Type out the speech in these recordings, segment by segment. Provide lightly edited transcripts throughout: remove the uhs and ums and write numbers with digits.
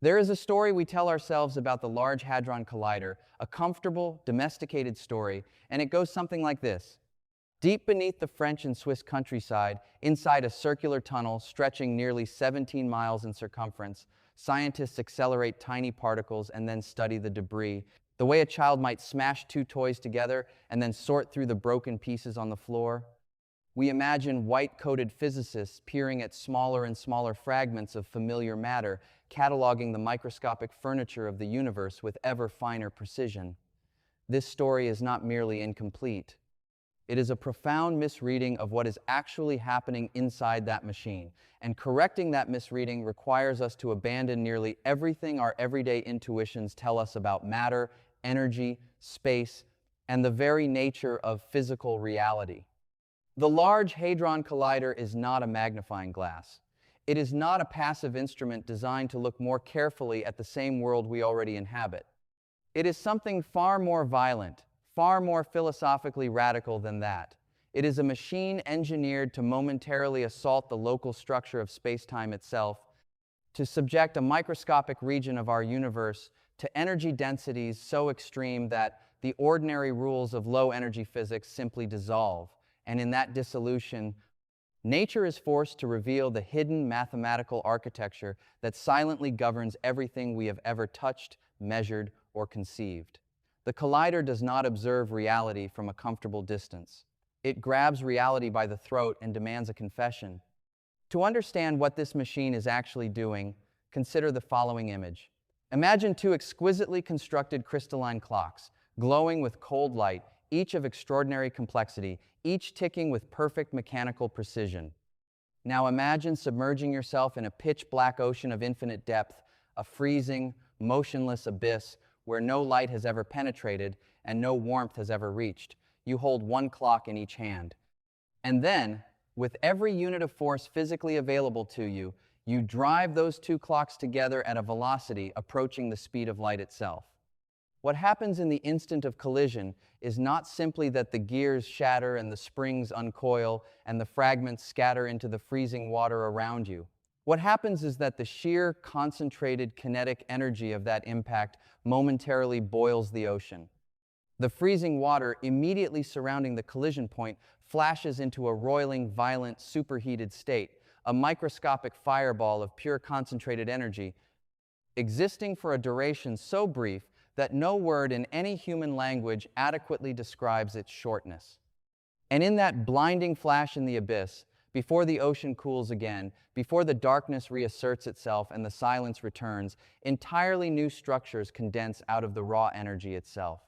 There is a story we tell ourselves about the Large Hadron Collider, a comfortable, domesticated story, and it goes something like this. Deep beneath the French and Swiss countryside, inside a circular tunnel stretching nearly 17 miles in circumference, scientists accelerate tiny particles and then study the debris, the way a child might smash two toys together and then sort through the broken pieces on the floor. We imagine white-coated physicists peering at smaller and smaller fragments of familiar matter, cataloging the microscopic furniture of the universe with ever finer precision. This story is not merely incomplete. It is a profound misreading of what is actually happening inside that machine, and correcting that misreading requires us to abandon nearly everything our everyday intuitions tell us about matter, energy, space, and the very nature of physical reality. The Large Hadron Collider is not a magnifying glass. It is not a passive instrument designed to look more carefully at the same world we already inhabit. It is something far more violent, far more philosophically radical than that. It is a machine engineered to momentarily assault the local structure of space-time itself, to subject a microscopic region of our universe to energy densities so extreme that the ordinary rules of low-energy physics simply dissolve. And in that dissolution, nature is forced to reveal the hidden mathematical architecture that silently governs everything we have ever touched, measured, or conceived. The collider does not observe reality from a comfortable distance. It grabs reality by the throat and demands a confession. To understand what this machine is actually doing, consider the following image. Imagine two exquisitely constructed crystalline clocks, glowing with cold light, each of extraordinary complexity, each ticking with perfect mechanical precision. Now imagine submerging yourself in a pitch-black ocean of infinite depth, a freezing, motionless abyss where no light has ever penetrated and no warmth has ever reached. You hold one clock in each hand. And then, with every unit of force physically available to you, you drive those two clocks together at a velocity approaching the speed of light itself. What happens in the instant of collision is not simply that the gears shatter and the springs uncoil and the fragments scatter into the freezing water around you. What happens is that the sheer concentrated kinetic energy of that impact momentarily boils the ocean. The freezing water immediately surrounding the collision point flashes into a roiling, violent, superheated state, a microscopic fireball of pure concentrated energy, existing for a duration so brief that no word in any human language adequately describes its shortness. And in that blinding flash in the abyss, before the ocean cools again, before the darkness reasserts itself and the silence returns, entirely new structures condense out of the raw energy itself.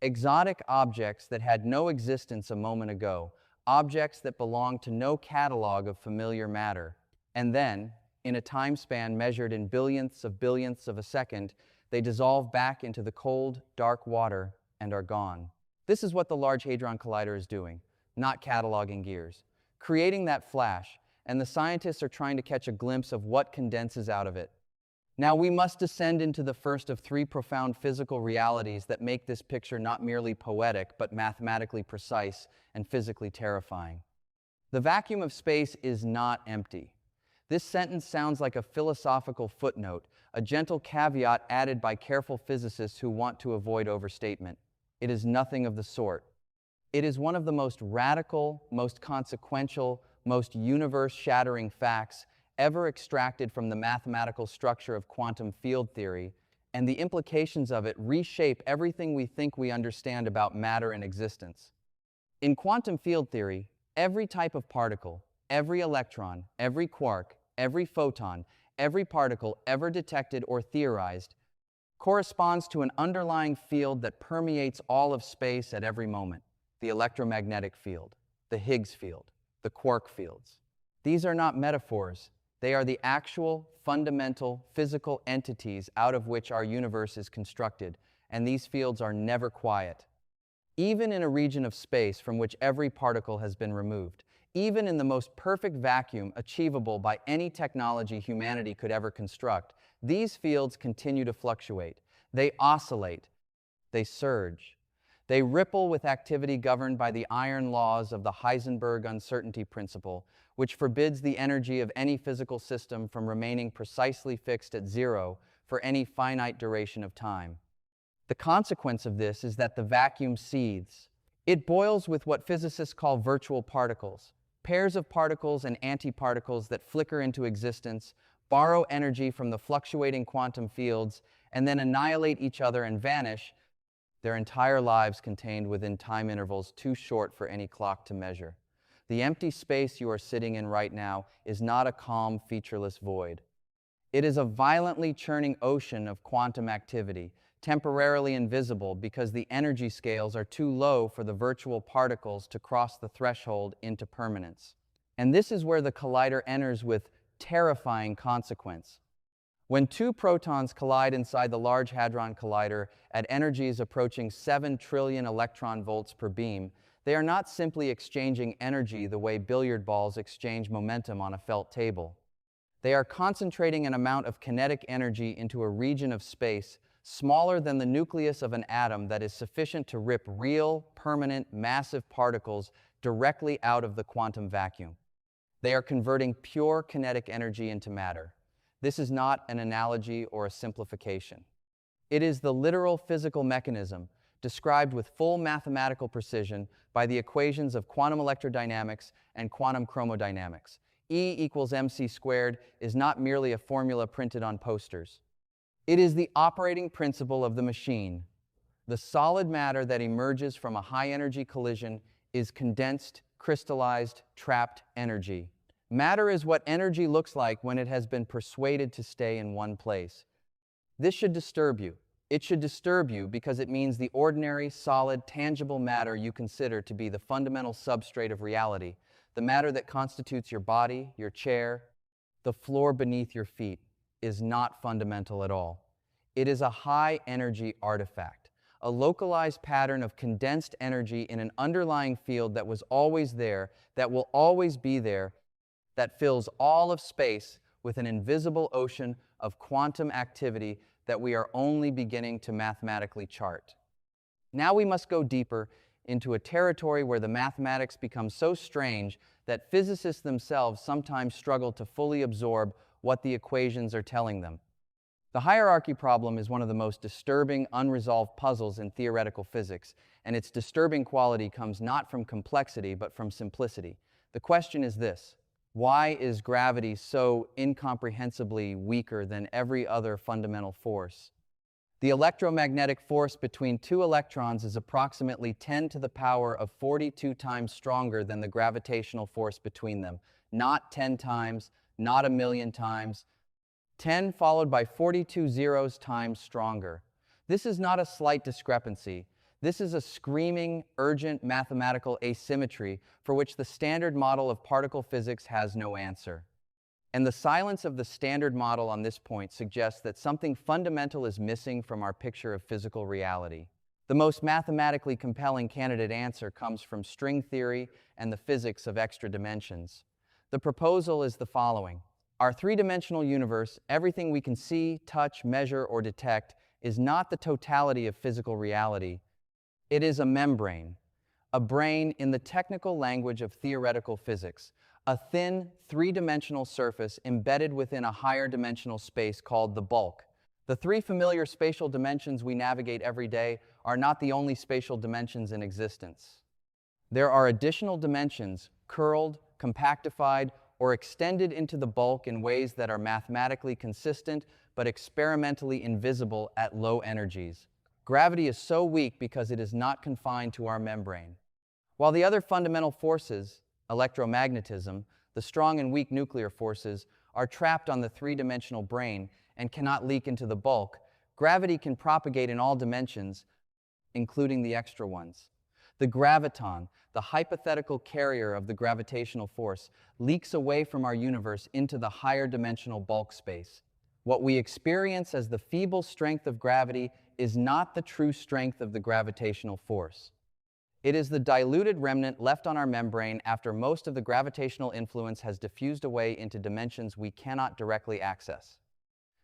Exotic objects that had no existence a moment ago, objects that belonged to no catalog of familiar matter. And then, in a time span measured in billionths of a second, they dissolve back into the cold, dark water and are gone. This is what the Large Hadron Collider is doing, not cataloging gears. Creating that flash, and the scientists are trying to catch a glimpse of what condenses out of it. Now we must descend into the first of three profound physical realities that make this picture not merely poetic, but mathematically precise and physically terrifying. The vacuum of space is not empty. This sentence sounds like a philosophical footnote, a gentle caveat added by careful physicists who want to avoid overstatement. It is nothing of the sort. It is one of the most radical, most consequential, most universe-shattering facts ever extracted from the mathematical structure of quantum field theory, and the implications of it reshape everything we think we understand about matter and existence. In quantum field theory, every type of particle, every electron, every quark, every photon, every particle ever detected or theorized corresponds to an underlying field that permeates all of space at every moment: the electromagnetic field, the Higgs field, the quark fields. These are not metaphors. They are the actual, fundamental, physical entities out of which our universe is constructed, and these fields are never quiet. Even in a region of space from which every particle has been removed, even in the most perfect vacuum achievable by any technology humanity could ever construct, these fields continue to fluctuate. They oscillate. They surge. They ripple with activity governed by the iron laws of the Heisenberg uncertainty principle, which forbids the energy of any physical system from remaining precisely fixed at zero for any finite duration of time. The consequence of this is that the vacuum seethes. It boils with what physicists call virtual particles, pairs of particles and antiparticles that flicker into existence, borrow energy from the fluctuating quantum fields, and then annihilate each other and vanish, their entire lives contained within time intervals too short for any clock to measure. The empty space you are sitting in right now is not a calm, featureless void. It is a violently churning ocean of quantum activity, temporarily invisible because the energy scales are too low for the virtual particles to cross the threshold into permanence. And this is where the collider enters with terrifying consequence. When two protons collide inside the Large Hadron Collider at energies approaching 7 trillion electron volts per beam, they are not simply exchanging energy the way billiard balls exchange momentum on a felt table. They are concentrating an amount of kinetic energy into a region of space smaller than the nucleus of an atom that is sufficient to rip real, permanent, massive particles directly out of the quantum vacuum. They are converting pure kinetic energy into matter. This is not an analogy or a simplification. It is the literal physical mechanism described with full mathematical precision by the equations of quantum electrodynamics and quantum chromodynamics. E equals mc squared is not merely a formula printed on posters. It is the operating principle of the machine. The solid matter that emerges from a high-energy collision is condensed, crystallized, trapped energy. Matter is what energy looks like when it has been persuaded to stay in one place. This should disturb you. It should disturb you because it means the ordinary, solid, tangible matter you consider to be the fundamental substrate of reality, the matter that constitutes your body, your chair, the floor beneath your feet, is not fundamental at all. It is a high-energy artifact, a localized pattern of condensed energy in an underlying field that was always there, that will always be there, that fills all of space with an invisible ocean of quantum activity that we are only beginning to mathematically chart. Now we must go deeper into a territory where the mathematics become so strange that physicists themselves sometimes struggle to fully absorb what the equations are telling them. The hierarchy problem is one of the most disturbing, unresolved puzzles in theoretical physics, and its disturbing quality comes not from complexity but from simplicity. The question is this: why is gravity so incomprehensibly weaker than every other fundamental force? The electromagnetic force between two electrons is approximately 10 to the power of 42 times stronger than the gravitational force between them. Not 10 times, not a million times. 10 followed by 42 zeros times stronger. This is not a slight discrepancy. This is a screaming, urgent mathematical asymmetry for which the standard model of particle physics has no answer. And the silence of the standard model on this point suggests that something fundamental is missing from our picture of physical reality. The most mathematically compelling candidate answer comes from string theory and the physics of extra dimensions. The proposal is the following. Our three-dimensional universe, everything we can see, touch, measure, or detect, is not the totality of physical reality. It is a membrane, a brain in the technical language of theoretical physics, a thin, three-dimensional surface embedded within a higher dimensional space called the bulk. The three familiar spatial dimensions we navigate every day are not the only spatial dimensions in existence. There are additional dimensions, curled, compactified, or extended into the bulk in ways that are mathematically consistent but experimentally invisible at low energies. Gravity is so weak because it is not confined to our membrane. While the other fundamental forces, electromagnetism, the strong and weak nuclear forces, are trapped on the three-dimensional brain and cannot leak into the bulk, gravity can propagate in all dimensions, including the extra ones. The graviton, the hypothetical carrier of the gravitational force, leaks away from our universe into the higher dimensional bulk space. What we experience as the feeble strength of gravity is not the true strength of the gravitational force. It is the diluted remnant left on our membrane after most of the gravitational influence has diffused away into dimensions we cannot directly access.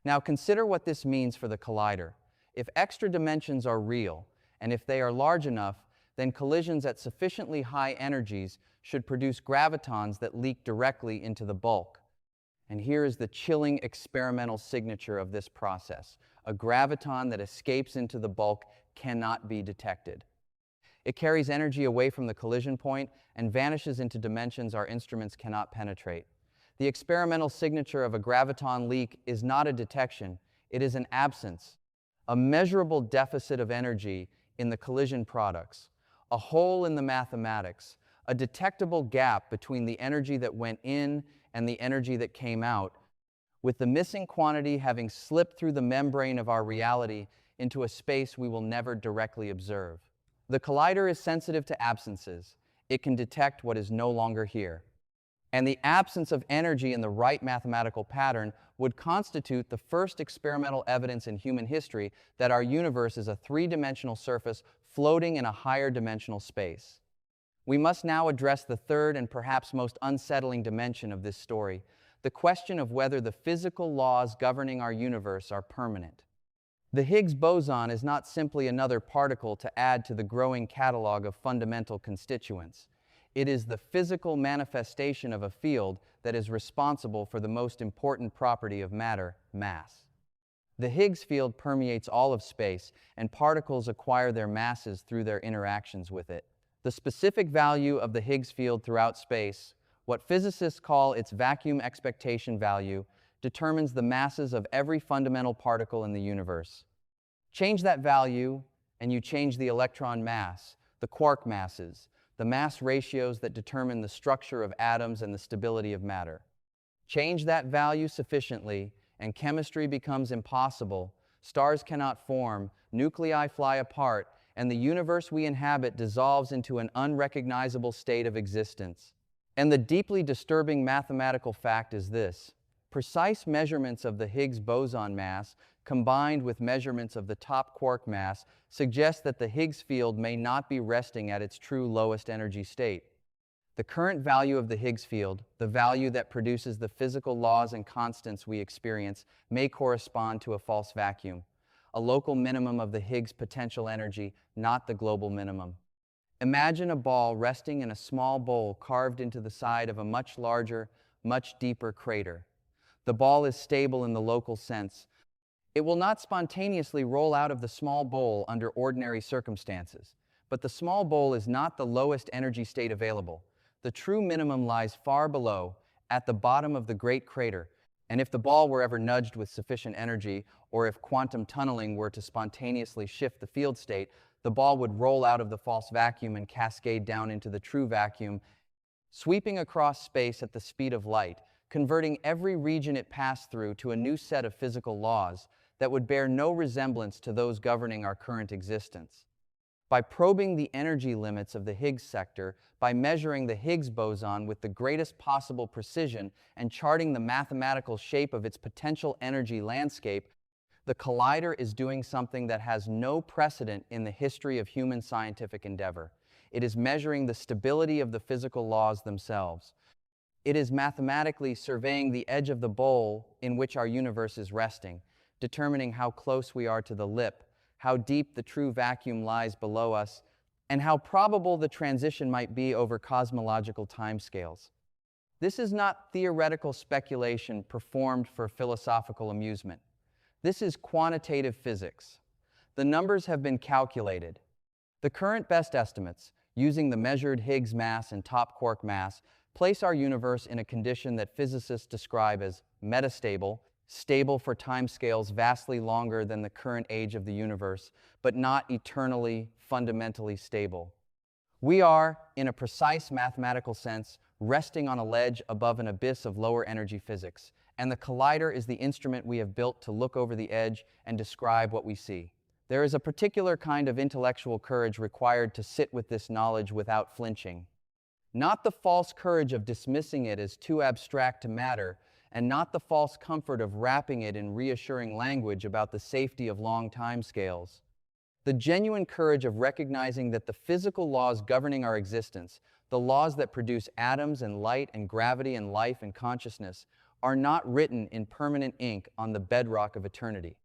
Now consider what this means for the collider. If extra dimensions are real, and if they are large enough, then collisions at sufficiently high energies should produce gravitons that leak directly into the bulk. And here is the chilling experimental signature of this process. A graviton that escapes into the bulk cannot be detected. It carries energy away from the collision point and vanishes into dimensions our instruments cannot penetrate. The experimental signature of a graviton leak is not a detection, it is an absence, a measurable deficit of energy in the collision products, a hole in the mathematics, a detectable gap between the energy that went in and the energy that came out, with the missing quantity having slipped through the membrane of our reality into a space we will never directly observe. The collider is sensitive to absences. It can detect what is no longer here. And the absence of energy in the right mathematical pattern would constitute the first experimental evidence in human history that our universe is a three-dimensional surface floating in a higher dimensional space. We must now address the third and perhaps most unsettling dimension of this story, the question of whether the physical laws governing our universe are permanent. The Higgs boson is not simply another particle to add to the growing catalog of fundamental constituents. It is the physical manifestation of a field that is responsible for the most important property of matter, mass. The Higgs field permeates all of space, and particles acquire their masses through their interactions with it. The specific value of the Higgs field throughout space, what physicists call its vacuum expectation value, determines the masses of every fundamental particle in the universe. Change that value, and you change the electron mass, the quark masses, the mass ratios that determine the structure of atoms and the stability of matter. Change that value sufficiently, and chemistry becomes impossible, stars cannot form, nuclei fly apart, and the universe we inhabit dissolves into an unrecognizable state of existence. And the deeply disturbing mathematical fact is this: precise measurements of the Higgs boson mass, combined with measurements of the top quark mass, suggest that the Higgs field may not be resting at its true lowest energy state. The current value of the Higgs field, the value that produces the physical laws and constants we experience, may correspond to a false vacuum, a local minimum of the Higgs potential energy, not the global minimum. Imagine a ball resting in a small bowl carved into the side of a much larger, much deeper crater. The ball is stable in the local sense. It will not spontaneously roll out of the small bowl under ordinary circumstances. But the small bowl is not the lowest energy state available. The true minimum lies far below, at the bottom of the great crater. And if the ball were ever nudged with sufficient energy, or if quantum tunneling were to spontaneously shift the field state, the ball would roll out of the false vacuum and cascade down into the true vacuum, sweeping across space at the speed of light, converting every region it passed through to a new set of physical laws that would bear no resemblance to those governing our current existence. By probing the energy limits of the Higgs sector, by measuring the Higgs boson with the greatest possible precision and charting the mathematical shape of its potential energy landscape, the collider is doing something that has no precedent in the history of human scientific endeavor. It is measuring the stability of the physical laws themselves. It is mathematically surveying the edge of the bowl in which our universe is resting, determining how close we are to the lip, how deep the true vacuum lies below us, and how probable the transition might be over cosmological timescales. This is not theoretical speculation performed for philosophical amusement. This is quantitative physics. The numbers have been calculated. The current best estimates, using the measured Higgs mass and top quark mass, place our universe in a condition that physicists describe as metastable, stable for timescales vastly longer than the current age of the universe, but not eternally, fundamentally stable. We are, in a precise mathematical sense, resting on a ledge above an abyss of lower energy physics, and the collider is the instrument we have built to look over the edge and describe what we see. There is a particular kind of intellectual courage required to sit with this knowledge without flinching. Not the false courage of dismissing it as too abstract to matter, and not the false comfort of wrapping it in reassuring language about the safety of long timescales. The genuine courage of recognizing that the physical laws governing our existence, the laws that produce atoms and light and gravity and life and consciousness, are not written in permanent ink on the bedrock of eternity.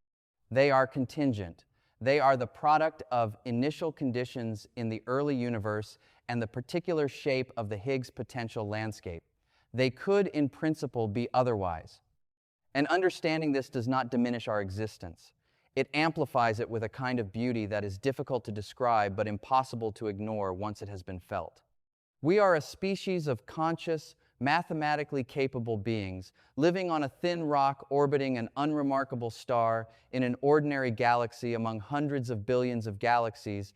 They are contingent. They are the product of initial conditions in the early universe and the particular shape of the Higgs potential landscape. They could, in principle, be otherwise. And understanding this does not diminish our existence. It amplifies it with a kind of beauty that is difficult to describe but impossible to ignore once it has been felt. We are a species of conscious, mathematically capable beings, living on a thin rock orbiting an unremarkable star in an ordinary galaxy among hundreds of billions of galaxies,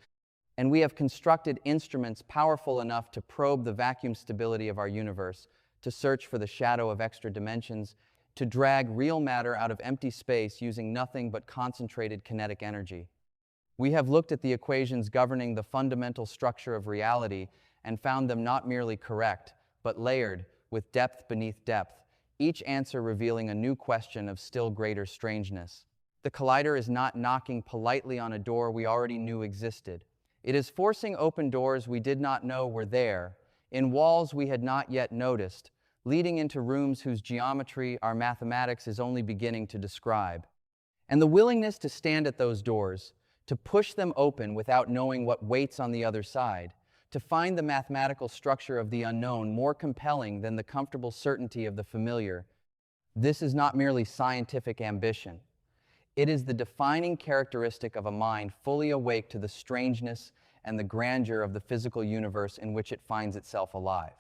and we have constructed instruments powerful enough to probe the vacuum stability of our universe, to search for the shadow of extra dimensions, to drag real matter out of empty space using nothing but concentrated kinetic energy. We have looked at the equations governing the fundamental structure of reality and found them not merely correct, but layered, with depth beneath depth, each answer revealing a new question of still greater strangeness. The collider is not knocking politely on a door we already knew existed. It is forcing open doors we did not know were there, in walls we had not yet noticed, leading into rooms whose geometry our mathematics is only beginning to describe. And the willingness to stand at those doors, to push them open without knowing what waits on the other side, to find the mathematical structure of the unknown more compelling than the comfortable certainty of the familiar. This is not merely scientific ambition. It is the defining characteristic of a mind fully awake to the strangeness and the grandeur of the physical universe in which it finds itself alive.